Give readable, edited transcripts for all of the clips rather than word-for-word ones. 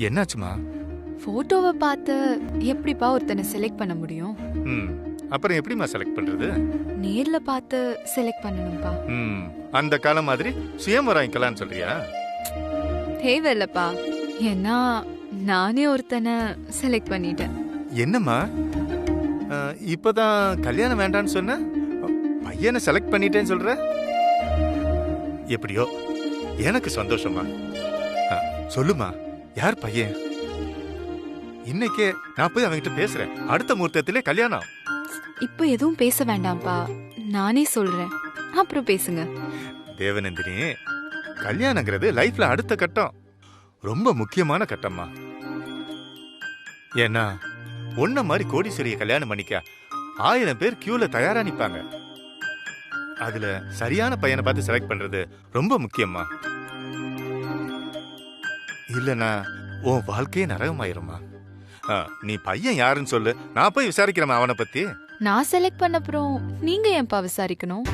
என்னாச்சுமா? போட்டோவை பார்த்து எப்படிப்பா ஒருத்தனை செலக்ட் பண்ண முடியும்? அப்புறம் எப்படிமா செலக்ட் பண்றது? நேர்ல பார்த்து செலக்ட் பண்ணணும்பா. அந்த காலம் மாதிரி சுயம்பரம் வாங்கிக்கலாம்னு சொல்றியா? தேவையில்லப்பா, ஏன்னா நானே ஒருத்தனை செலக்ட் பண்ணிட்டேன். என்னம்மா இப்பதான் கல்யாணம் வேண்டான்னு சொன்ன பையனை செலக்ட் பண்ணிட்டேன்னு சொல்ற? எப்படியோ எனக்கு சந்தோஷமா. சொல்லுமா, யார் பையன்? இன்னைக்கே நான் போய் அவங்கிட்ட பேசுறேன். அடுத்த முகூர்த்தத்திலே கல்யாணம். இப்ப எதுவும் பேச வேண்டாம்ப்பா, நானே சொல்றேன், அப்புறம் பேசுங்க. தேவநந்தினி, கல்யாணங்கிறது லைஃப்ல அடுத்த கட்டம், ரொம்ப முக்கியமான கட்டம்மா. ஏன்னா ஒன்ன மாதிரி கோடீஸ்வரிய கல்யாணம் பண்ணிக்க 1000 பேர் கியூல தயாரா நிப்பாங்க. அதுல சரியான பையனை பார்த்து செலக்ட் பண்றது ரொம்ப முக்கியமா. இல்லனா உன் வாழ்க்கையே நரகமாயிருமா. நீ பையன் யாருன்னு சொல்லு, நான் போய் விசாரிக்கிறேன் அவனை பத்தி. நான் செலக்ட் பண்ணப்புறம் நீங்க ஏன்பா விசாரிக்கணும்?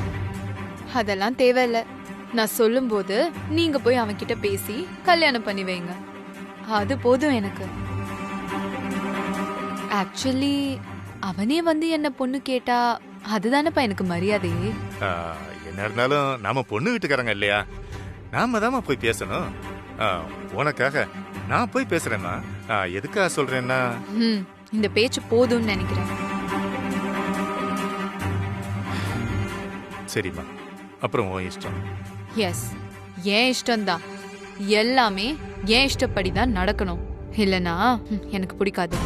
அதெல்லாம் தேவையில்ல. நான் சொல்லும் போது நீங்க போய் அவன்கிட்ட பேசி கல்யாணம் பண்ணி வைங்க, அது போதும் எனக்கு. ஆக்சுவலி அவனே வந்து என்ன பொண்ணு கேட்டா அதுதானப்பா எனக்கு மரியாதையே. என்ன இருந்தாலும் நாம பொண்ணு வீட்டுக்காரங்க இல்லையா, நாம தாமா போய் பேசணும். உனக்காக நான் போய் பேசுறேன்னா. எதுக்காக சொல்றேன்னா, இந்த பேச்சு போதும்னு நினைக்கிறேன். சரிம்மா, அப்புறம் உன் இஷ்டம். எஸ், ஏன் இஷ்டம்தான். எல்லாமே ஏன் இஷ்டப்படிதான் நடக்கணும், இல்லனா எனக்கு பிடிக்காது.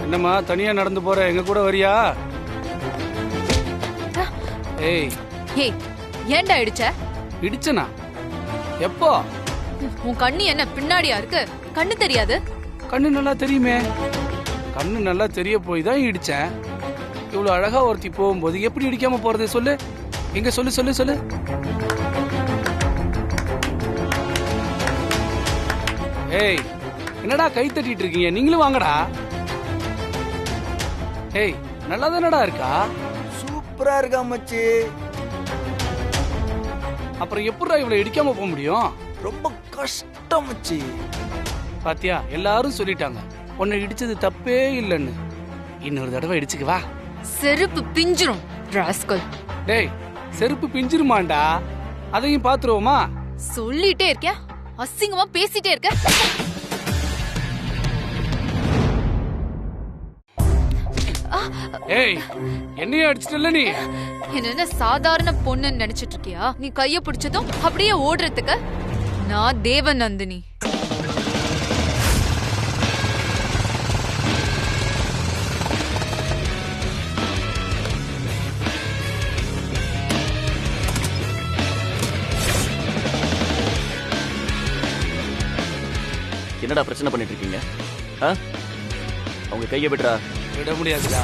என்னம்மா தனியா நடந்து போற, எங்க கூட வரியா? ஏய் ஏய், ஏன்டா இடிச்ச? இடிச்சனா? எப்போ? உன் கண்ணு என்ன பின்னாடியா இருக்கு? கண்ணு தெரியாது? கண்ணு நல்லா தெரியுமே. கண்ணு நல்லா தெரிய போய் தான் இடிச்சேன். இவ்வளவு அழகா ஒருத்தி போகும்போது எப்படி இடிக்காம போறது சொல்லு? எங்க சொல்லு சொல்லு சொல்லு. ஏய், என்னடா கை தட்டிட்டு இருக்கீங்க? நீங்களும் வாங்கடா. ஏய், நல்லா தானடா இருக்கா? சூப்பரா இருக்கா மச்சி. அப்புறம் எப்படிடா இவ்வளவு இடிக்காம போக முடியும்? ரொம்ப கஷ்டம் மச்சி. பாத்தியா, எல்லாரும் சொல்லிட்டாங்க உன்னை இடிச்சது தப்பே இல்லைன்னு. இன்னொரு தடவை இடிச்சுக்கு வா. செருப்பு பிஞ்சிரும் ராஸ்கல். டேய், செருப்பு பிஞ்சிருமாண்டா, அதையும் பாத்துருவோமா? சொல்லிட்டே இருக்க, அசிங்கமா பேசிட்டே இருக்க. ஏய், என்னைய அடிச்சிட்டல நீ. என்ன சாதாரண பொண்ணுன்னு நினைச்சிட்டு இருக்கியா? நீ கைய பிடிச்சதும் அப்படியே ஓடுறதுக்கு. நான் தேவநந்தினி. என்னடா பிரச்சனை பண்ணிட்டு இருக்கீங்க? அவங்க கையை விடுறா. விட முடியாதுடா.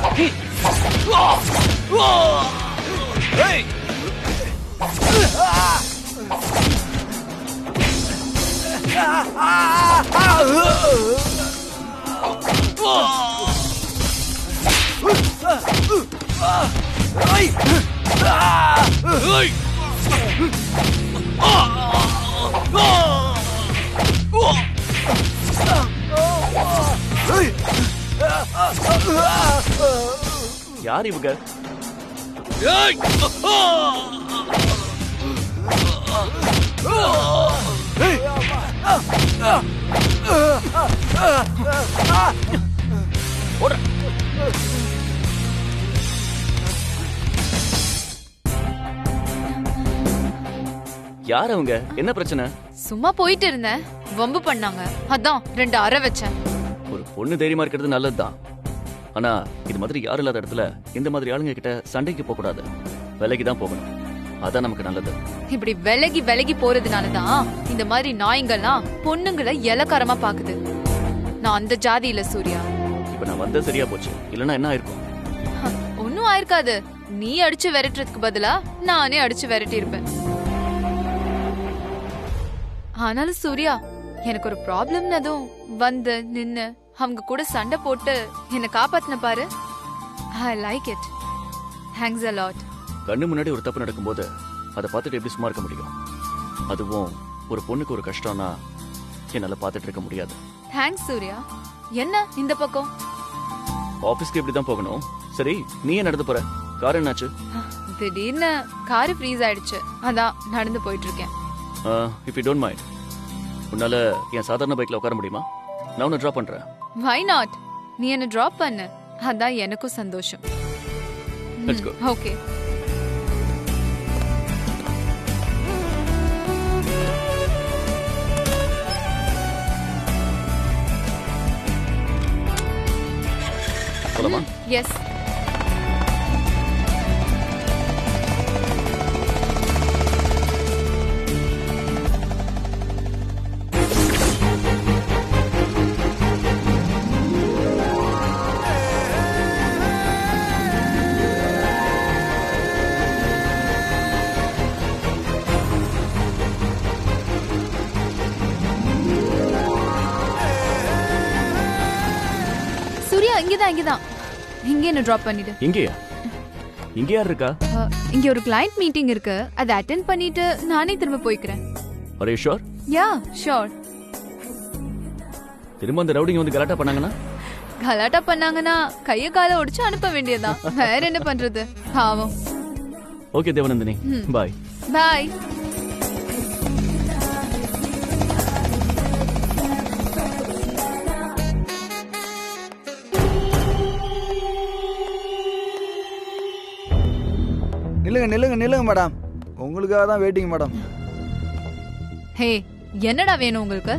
யார் இவங்க? யார் அவங்க? என்ன பிரச்சனை? சும்மா போயிட்டு இருந்தேன், வம்பு பண்ணாங்க, அதான் 2 அறை வச்சேன். ஒரு பொண்ணு தைரியமா இருக்கிறது நல்லதுதான். ஆனா இது மாதிரி யாரும் இல்லாத இடத்துல இந்த மாதிரி ஆளுங்க கிட்ட சண்டைக்கு போக கூடாது. விலகி தான் போகணும். அதான் நமக்கு நல்லது. இப்படி விலகி விலகி போறதுனாலதான் இந்த மாதிரி நாய்ங்கெல்லாம் பொண்ணுங்களை இலக்காரமா பாக்குது. நான் அந்த ஜாதி இல்ல சூர்யா. இப்ப நான் வந்த சரியா போச்சு, இல்லைன்னா என்ன ஆயிருக்கும்? ஒன்னும் ஆயிருக்காது. நீ அடிச்சு விரட்டுறதுக்கு பதிலா நானே அடிச்சு விரட்டி இருப்பேன். ஆனாலும் சூர்யா, எனக்கு ஒரு ப்ராப்ளம்னதும் வந்து நின்னு அவங்க கூட சண்டை போட்டு என்ன காப்பாத்தின பாரு. I like it. Thanks a lot. கண்ணு முன்னாடி ஒரு தப்பு நடக்கும்போது அதை பார்த்துட்டு எப்படி சும்மா இருக்க முடியும்? அதுவும் ஒரு பொண்ணுக்கு ஒரு கஷ்டம்னா என்னால பார்த்துட்டு இருக்க முடியாது. தேங்க்ஸ் சூர்யா. என்ன இந்த பக்கம்? ஆபீஸ்க்கு இப்படி தான் போகணும். சரி, நீ ஏன் நடந்து போற? கார் என்னாச்சு? திடீர்னு காரு ஃப்ரீஸ் ஆயிடுச்சு, அதான் நடந்து போயிட்டு இருக்கேன். இஃப் யூ டோன்ட் மைண்ட், உன்னால என் சாதாரண பைக்ல உட்கார முடியுமா? நான் உன்னை ட்ராப் பண்றேன். Why not? நீ என்ன டிராப் பண்ணு, அதான் எனக்கும் சந்தோஷம். Let's go. ஓகே. போலாமா? எஸ். சூர்யா, இங்கதான் இங்க என்ன டிராப் பண்ணிடு. இங்கேயா? இங்க யார் இருக்கா? இங்க ஒரு கிளையண்ட் மீட்டிங் இருக்கு, அதை அட்டெண்ட் பண்ணிட்டு நானே திரும்ப போய்க்கிறேன். Are you sure? Yeah sure. திரும்ப அந்த ரவுடிங்க வந்து கலாட்டா பண்ணாங்கன்னா? கலாட்டா பண்ணாங்கன்னா கைய கால ஒடிச்சு அனுப்ப வேண்டியதுதான். வேற என்ன பண்றது, பாவம். ஓகே தேவநந்தினி, பாய். பாய். நில்லுங்க மேடம், உங்களுக்காக தான் வெயிட்டிங் மேடம். ஹே, என்னடா வேணும் உங்களுக்கு?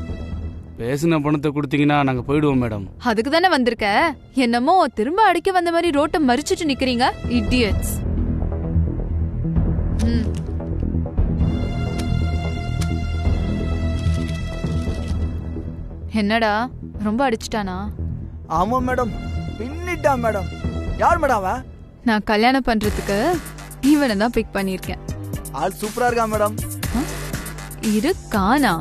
பேசின பணத்தை கொடுத்தீங்கன்னா நாங்க போயிடுவோம் மேடம். அதுக்கு தானே வந்திருக்க. என்னமோ திரும்ப அடிக்க வந்த மாதிரி ரோட்டை மறிச்சிட்டு நிக்கிறீங்க, இடியட்ஸ். என்னடா ரொம்ப அடிச்சிட்டானா? ஆமா மேடம், பின்னிட்டா மேடம். யார் மேடம் அவன்? நான் கல்யாணம் பண்றதுக்கு இவனை தான் பிக் பண்ணிருக்கேன். ஆள் சூப்பரா இருக்கா மேடம். இருக்கானா?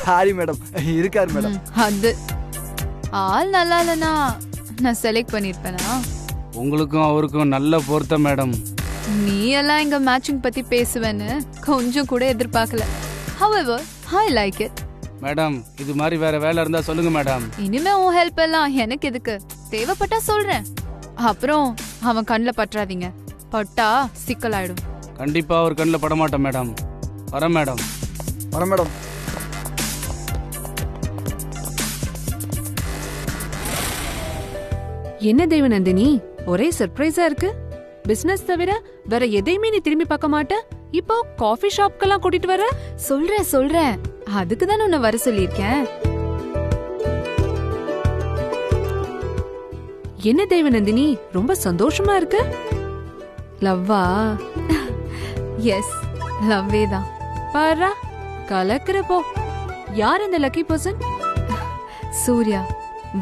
சாரி மேடம், இருக்காரு மேடம். அது ஆள் நல்லா இல்லனா நான் செலக்ட் பண்ணிருப்பேனா? உங்களுக்கும் அவருக்கும் நல்ல பொருத்தம் மேடம். நீ எல்லாம் இங்க மேட்சிங் பத்தி பேசுவேன்னு கொஞ்சம் கூட எதிர்பார்க்கல. However, I like it. Madam, இது மாதிரி வேற வேலை இருந்தா சொல்லுங்க மேடம். இனிமே உன் ஹெல்ப் எல்லாம் எனக்கு எதுக்கு? தேவைப்பட்டா சொல்றேன். அப்புறம் அவன் கண்ணில் பற்றாதீங்க, பட்டா சிக்கலாயிடும். கண்டிப்பா அவர் கண்ணில் பட மாட்டேன் மேடம். வரேன் மேடம். வரேன் மேடம். என்ன தேவநந்தினி, ஒரே சர்ப்ரைஸா இருக்கு. பிசினஸ் தவிர வேற எதையுமே நீ திரும்பி பார்க்க மாட்ட. இப்போ காஃபி ஷாப்க்கெல்லாம் கூட்டிட்டு வர? சொல்றேன், அதுக்கு தானே உன்னை வர சொல்லியிருக்கேன். என்ன தேவநந்தினி, ரொம்ப சந்தோஷமா இருக்கு. லவ்வா? எஸ், லவ்வே தான். பாரா, கலக்குறப்போ. யார் அந்த லக்கி பர்சன்? சூர்யா,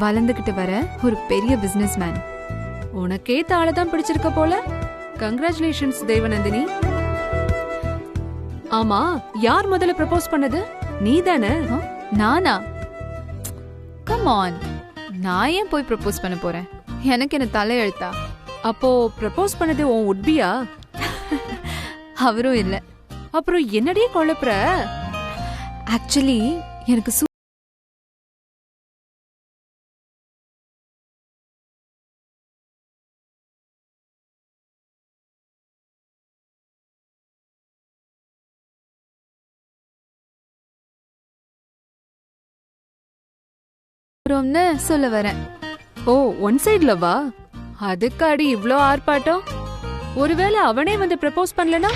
வளர்ந்துகிட்டு வர ஒரு பெரிய பிசினஸ் மேன். உனக்கே தாளதான் பிடிச்சிருக்க போல. கங்க்ராச்சுலேஷன்ஸ் தேவநந்தினி. ஆமா, யார் முதல்ல ப்ரப்போஸ் பண்ணது? நீ தானே? நானா? கம் ஆன், நான் ஏன் போய் ப்ரப்போஸ் பண்ண போறேன்? எனக்கு என்ன தலையெழுத்தா? அப்போ ப்ரப்போஸ் பண்ணது உன் உட்பியா? அவரும் இல்ல. அப்புறம் என்னடியே குழப்புற? ஆக்சுவலி எனக்கு சொல்ல வரேன். ஓ, ஒன் சைடு லவ்வா? அதுக்காடி இவ்ளோ ஆர்ப்பாட்டம்? ஒருவேளை அவனே வந்து ப்ரப்போஸ் பண்ணலனா?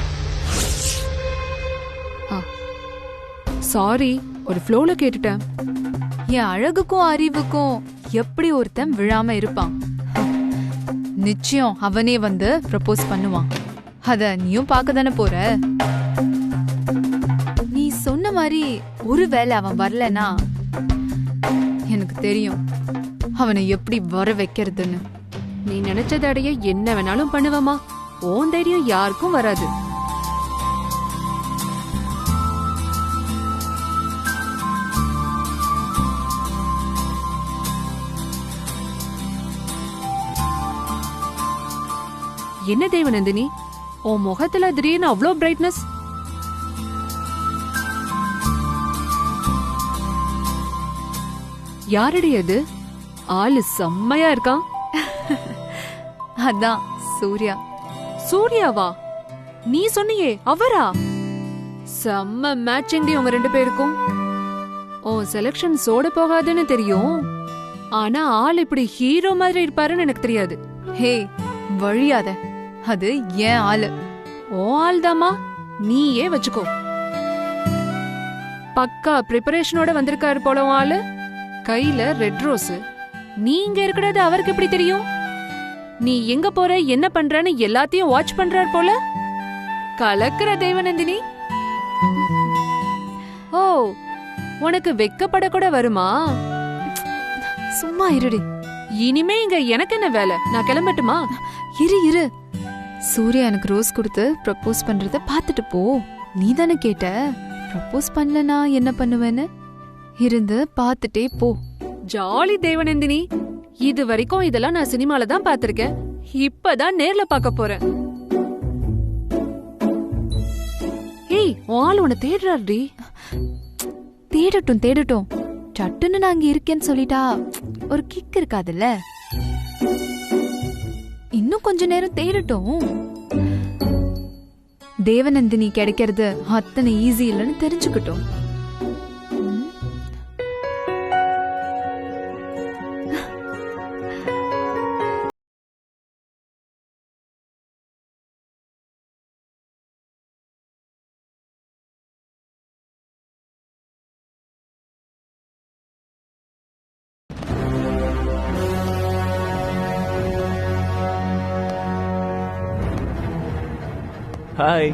சாரி, ஒரு ஃப்ளோல கேட்டுட்டேன். என் அழகுக்கும் அறிவுக்கும் எப்படி ஒருத்தன் விழாம இருப்பான்? நிச்சயம் அவனே வந்து ப்ரப்போஸ் பண்ணுவான். அத நீயும் பார்க்க தானே போற. நீ சொன்ன மாதிரி ஒருவேளை அவன் வரலனா எனக்கு தெரியும் அவனை எப்படி வர வைக்கிறதுன்னு. நீ நினைச்சத அடைய என்ன வேணாலும் பண்ணுவமா. உன் தைரியம் யாருக்கும் வராது. என்ன தேவநந்தினி, உன் முகத்துல திடீர்னு அவ்வளோ பிரைட்னஸ்? யாரடி அது? ஆளு செம்மையா இருக்கான். அதான் சூர்யா. சூர்யாவா? நீ சொன்னியே அவரா? செம்ம மேட்சிங் உங்க 2 பேருக்கும். ஓ செலக்ஷன் சோட போகாதுன்னு தெரியும். ஆனா ஆள் இப்படி ஹீரோ மாதிரி இருப்பாருன்னு எனக்கு தெரியாது. ஹே வழியாத, அது ஏன் ஆளு. ஓ ஆள் தாமா, நீயே வச்சுக்கோ. பக்கா ப்ரிப்பரேஷனோட வந்திருக்காரு போல உன் ஆளு. கையில ரெட் ரோஸ். நீ இங்க இருக்கிறது அவருக்கு எப்படி தெரியும்? நீ எங்க போற என்ன பண்றன்னு எல்லாத்தையும் வாட்ச் பண்றார் போல. கலக்குற தேவநந்தினி. ஓ உனக்கு வெக்கப்பட கூட வருமா? சும்மா இருடி. இனிமே இங்க எனக்கு என்ன வேலை? நான் கிளம்பட்டுமா? இரு. சூர்யா எனக்கு ரோஸ் கொடுத்து ப்ரப்போஸ் பண்றத பாத்துட்டு போ. நீ தானே கேட்ட ப்ரப்போஸ் பண்ணலனா என்ன பண்ணுவேன்னு. இருந்து பாத்துட்டே போ. ஜாலி தேவநந்தினி. இது வரைக்கும் இதெல்லாம் நான் சினிமால தான் பாத்திருக்கேன். இப்பதான் நேர்ல பார்க்க போறேன். ஏய் உன் ஆள் உன்னை தேடுறாருடி. தேடட்டும். சட்டுன்னு நான் இங்க இருக்கேன்னு சொல்லிட்டா ஒரு கிக் இருக்காதுல்ல. இன்னும் கொஞ்ச நேரம் தேடட்டும். தேவநந்தினி கிடைக்கிறது அத்தனை ஈஸி இல்லைன்னு தெரிஞ்சுக்கிட்டோம். Hi.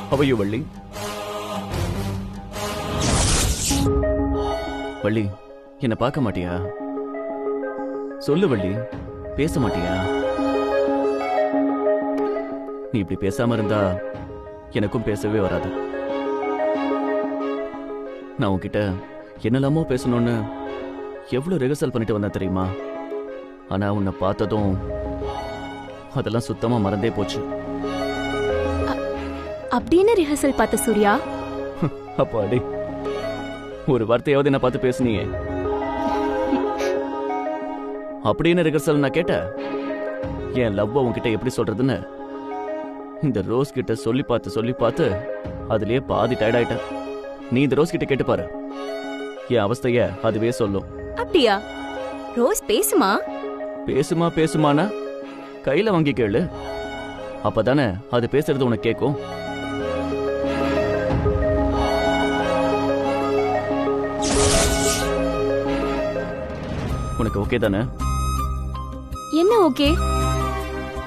How are you, Valli? Valli, என்ன பார்க்க மாட்டியா? சொல்லு வள்ளி, பேச மாட்டியா? நீ இப்படி பேசாம இருந்தா எனக்கும் பேசவே வராது. நான் உன்கிட்ட என்னெல்லாமோ பேசணும்னு எவ்வளவு ரிஹர்சல் பண்ணிட்டு வந்தேன் தெரியுமா? ஆனா உன்னை பார்த்ததும் அதெல்லாம் சுத்தமா மறந்தே போச்சு. அப்படின்னு ரிஹர்சல் பார்த்த சூர்யா? அப்பாடி, ஒரு வார்த்தையாவது என்ன பார்த்து பேசுனியே. அப்படின்னு ரிஹர்சல் நான் கேட்டேன். என் லவ் உன்கிட்ட எப்படி சொல்றதுன்னு இந்த ரோஸ் கிட்ட சொல்லி பார்த்து அதுலயே பாதி டயர்ட் ஆயிட்டேன். நீ இந்த ரோஸ் கிட்ட கேட்டு பாரு, என் அவஸ்தைய அதுவே சொல்லும். அப்படியா? ரோஸ் பேசுமா? பேசுமானா கையில வாங்கி கேளு, அப்பதானே அது பேசுறது உனக்கு கேட்கும். உனக்கு ஓகே தானே? என்ன ஓகே?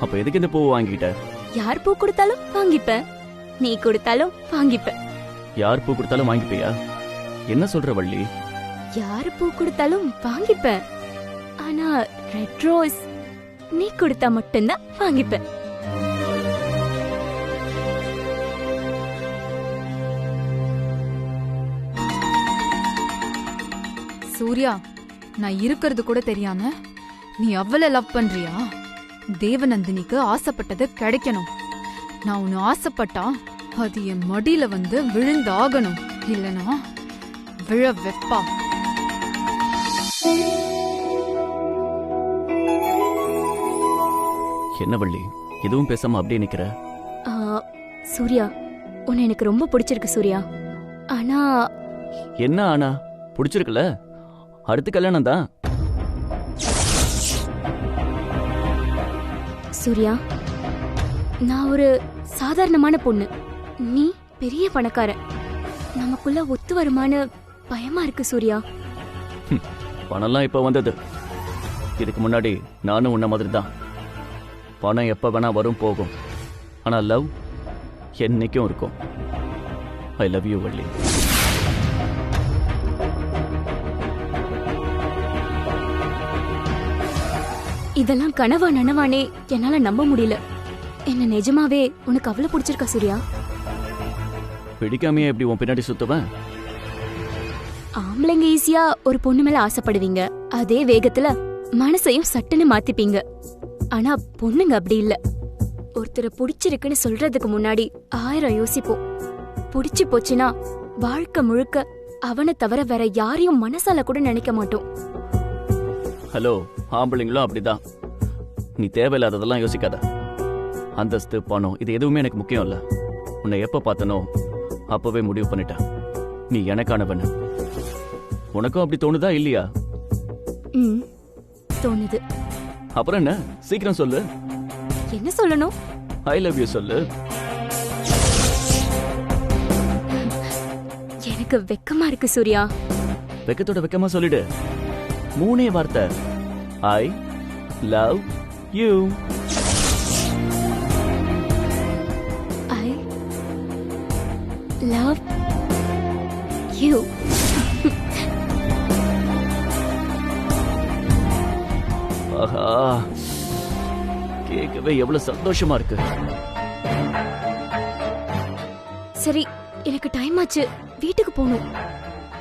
அப்ப எதுக்கு இந்த பூவை வாங்கிட்ட? யார் பூ கொடுத்தாலும் வாங்கிப்பேன், நீ கொடுத்தாலும் வாங்கிப்பேன். யார் பூ கொடுத்தாலும் வாங்கிப்பியா? என்ன சொல்ற வள்ளி? யார் பூ கொடுத்தாலும் வாங்கிப்பேன், ஆனா ரெட் ரோஸ் நீ கொடுத்தா மட்டும்தான் வாங்கிப்பேன். சூர்யா, நான் இருக்கிறது கூட தெரியாம நீ அவ்வளவு லவ் பண்றியா? தேவநந்தினிக்கு ஆசைப்பட்டது கிடைக்கணும். நான் உன்னை ஆசைப்பட்டா அது என் மடியில வந்து விழுந்தாகணும், இல்லனா விழ வெப்பா. என்ன வள்ளி, எதுவும் பேசாம அப்படியே நிக்கிற? சூர்யா, உன்னை எனக்கு ரொம்ப பிடிச்சிருக்கு சூர்யா. ஆனா என்ன ஆனா? பிடிச்சிருக்குல, அடுத்து கல்யாணம் தான். சூர்யா, நான் ஒரு சாதாரணமான பொண்ணு, நீ பெரிய பணக்காரன். நமக்குள்ள ஒத்து வருமானு பயமா இருக்கு சூர்யா. பணம்லாம் இப்ப வந்தது. இதுக்கு முன்னாடி நானும் உன்ன மாதிரி தான். பணம் எப்ப வேணா வரும் போகும். ஆனா லவ் என்னைக்கும் இருக்கும். ஐ லவ் யூ வள்ளி. இதெல்லாம் கனவா நனவானே என்னால நம்ப முடியல. என்ன நிஜமாவே உனக்கு அவ்வளவு பிடிச்சிருக்கா சூர்யா? பிடிக்காமையே எப்படி உன் பின்னாடி சுத்துவேன்? ஆம்பளைங்க ஈஸியா ஒரு பொண்ணு மேல ஆசைப்படுவீங்க. அதே வேகத்துல மனசையும் சட்டுன்னு மாத்திப்பீங்க. ஆனா பொண்ணுங்க அப்படி இல்ல. ஒருத்தரை பிடிச்சிருக்குன்னு சொல்றதுக்கு முன்னாடி 1000 யோசிப்போம். பிடிச்சு போச்சுன்னா வாழ்க்கை முழுக்க அவனை தவிர வேற யாரையும் மனசால கூட நினைக்க மாட்டோம். ஹலோ, ஆம்பளைங்களும் அப்படிதான். நீ தேவையில்லாததெல்லாம் யோசிக்காத. அந்தஸ்து, பணம் இது எதுவுமே எனக்கு முக்கியம் இல்ல. உன்னை எப்ப பார்த்தனோ அப்பவே முடிவு பண்ணிட்டேன். நீ எனக்கானவன். உனக்கும் அப்படி தோணுதா இல்லையா? தோணுது. அப்புறம் என்ன, சீக்கிரம் சொல்லு. என்ன சொல்லணும்? ஐ லவ் யூ சொல்லு. எனக்கு வெக்கமா இருக்கு சூர்யா. வெக்கத்தோட வெக்கமா சொல்லிடு. 3 வார்த்தை. I love you. I love you. ஆஹா, கேட்கவே எவ்வளவு சந்தோஷமா இருக்கு. சரி, எனக்கு டைம் ஆச்சு, வீட்டுக்கு போகணும்.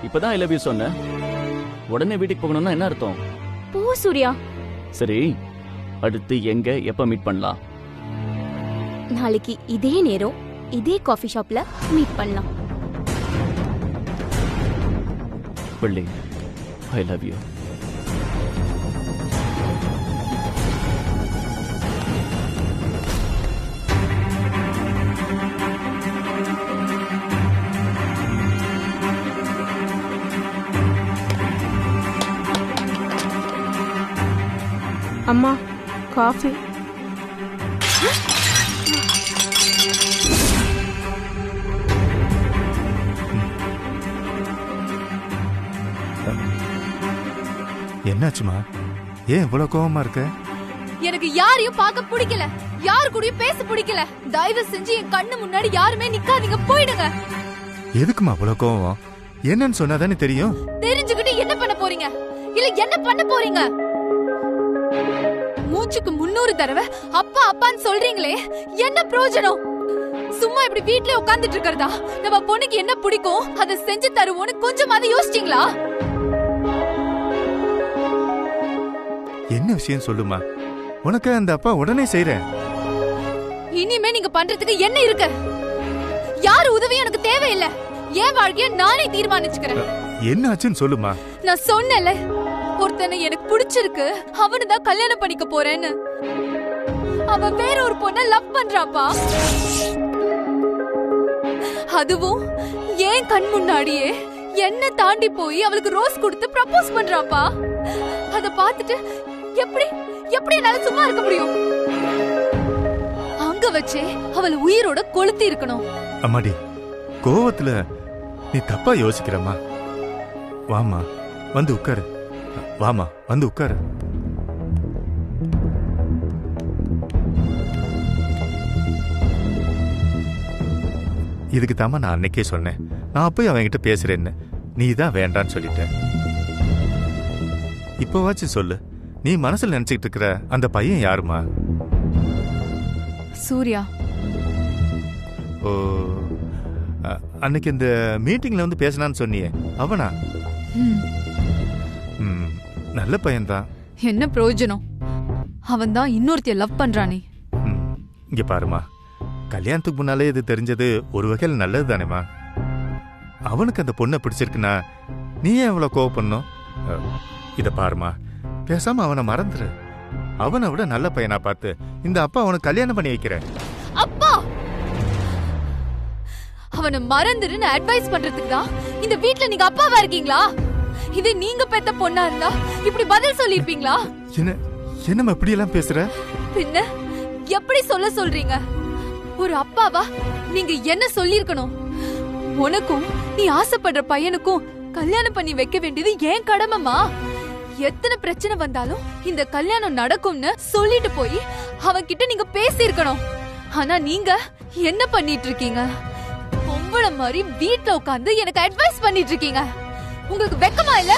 இப்பதான் ஐ லவ் யூ சொன்ன, உடனே வீட்டுக்கு போகணும்னா என்ன அர்த்தம்? போ சூர்யா. சரி, அடுத்து எங்க எப்ப மீட் பண்ணலாம்? நாளைக்கு இதே நேரம் இதே காஃபி ஷாப்ல மீட் பண்ணலாம். வள்ளி, ஐ லவ் யூ. அம்மா, காஃபி. என்னாச்சுமா? ஏன் இவ்வளவு கோவமா இருக்க? எனக்கு யாரையும் பார்க்க பிடிக்கல, யாரு கூடயும் பேச பிடிக்கல. தயவு செஞ்சு என் கண்ணு முன்னாடி யாருமே நிக்காதீங்க, போயிடுங்க. எதுக்குமா அவ்வளவு கோவம்? என்னன்னு சொன்னாதானே தெரியும். தெரிஞ்சுக்கிட்டு என்ன பண்ண போறீங்க? இல்ல என்ன பண்ண போறீங்க? மூச்சுக்கு 300 தடவை அப்பா அப்பான்னு சொல்றீங்களே, என்ன பிரயோஜனம்? சும்மா இப்படி வீட்லயே உட்கார்ந்துட்டு இருக்கறதா? நம்ம பொண்ணுக்கு என்ன பிடிக்கும் அதை செஞ்சு தருவோம்னு கொஞ்சமாவது யோசிச்சீங்களா? என்ன விஷயம் சொல்லுமா, உனக்கு அந்த அப்பா உடனே செய்றேன். இனிமே நீங்க பண்றதுக்கு என்ன இருக்கு? யார் உதவியும் எனக்கு தேவையில்லை. என் வாழ்க்கைய நானே தீர்மானிச்சுக்கிறேன். என்ன ஆச்சுன்னு சொல்லுமா. நான் சொன்னேன்ல, ஒருத்தனை எனக்கு பிடிச்சிருக்கு, அவனு தான் கல்யாணம் பண்ணிக்க போறேன்னு. அவன் வேற ஒரு பொண்ண லவ் பண்றாப்பா. அதுவும் ஏன் கண் முன்னாடியே என்ன தாண்டி போய் அவளுக்கு ரோஸ் கொடுத்து ப்ரப்போஸ் பண்றாப்பா. அத பார்த்துட்டு எப்படி என்னால சும்மா இருக்க முடியும்? அங்க வச்சே அவள் உயிரோட கொளுத்தி இருக்கணும். அம்மாடி, கோவத்துல நீ தப்பா யோசிக்கிறமா. வாமா, வந்து உட்காரு. வாமா, வந்து உட்காரு. இதுக்கு தாமா நான் அன்னைக்கே சொன்னேன், நான் போய் அவன்கிட்ட பேசுறேன்னு. நீ தான் வேண்டான்னு சொல்லிட்ட. இப்பவாச்சும் சொல்லு, நீ மனசுல நினைச்சிட்டு இருக்கிற அந்த பையன் யாருமா? சூர்யா. ஓ, அன்னைக்கு இந்த மீட்டிங்ல வந்து பேசினான்னு சொன்னியே, அவனா? நல்ல பையன்தான். என்ன பிரயோஜனம்? அவன் தான் இன்னொருத்திய லவ் பண்றானே. இங்க பாருமா, கல்யாணத்துக்கு முன்னாலே இது தெரிஞ்சது ஒரு வகையில் நல்லது தானேமா. அவனுக்கு அந்த பொண்ணை பிடிச்சிருக்குன்னா நீ ஏன் அவ்வளவு கோவப்படணும்? இத பாருமா, பேசாம அவனை மறந்துரு. அவனை விட நல்ல பையனா பார்த்து இந்த அப்பா அவனுக்கு கல்யாணம் பண்ணி வைக்கிற. அப்பா, அவனை மறந்துருன்னு அட்வைஸ் பண்றதுக்கு தான் இந்த வீட்ல நீங்க அப்பாவா இருக்கீங்களா? இது நீங்க பெத்த பொண்ணா இருந்தா இப்படி பதில் சொல்லிருப்பீங்களா? என்னம்மா இப்படி எல்லாம் பேசுற? பின்ன எப்படி சொல்றீங்க? ஒரு அப்பாவா நீங்க என்ன சொல்லிருக்கணும்? உனக்கும் நீ ஆசைப்படுற பையனுக்கும் கல்யாணம் பண்ணி வைக்க வேண்டியது ஏன் கடமைமா. எத்தனை பிரச்சனை வந்தாலும் இந்த கல்யாணம் நடக்கும்னு சொல்லிட்டு போய் அவன்கிட்ட நீங்க பேசி இருக்கணும். ஆனா நீங்க என்ன பண்ணிட்டு இருக்கீங்க? பொம்பளை மாதிரி வீட்ல உட்கார்ந்து எனக்கு அட்வைஸ் பண்ணிட்டு இருக்கீங்க. உங்களுக்கு வெக்கமா இல்ல?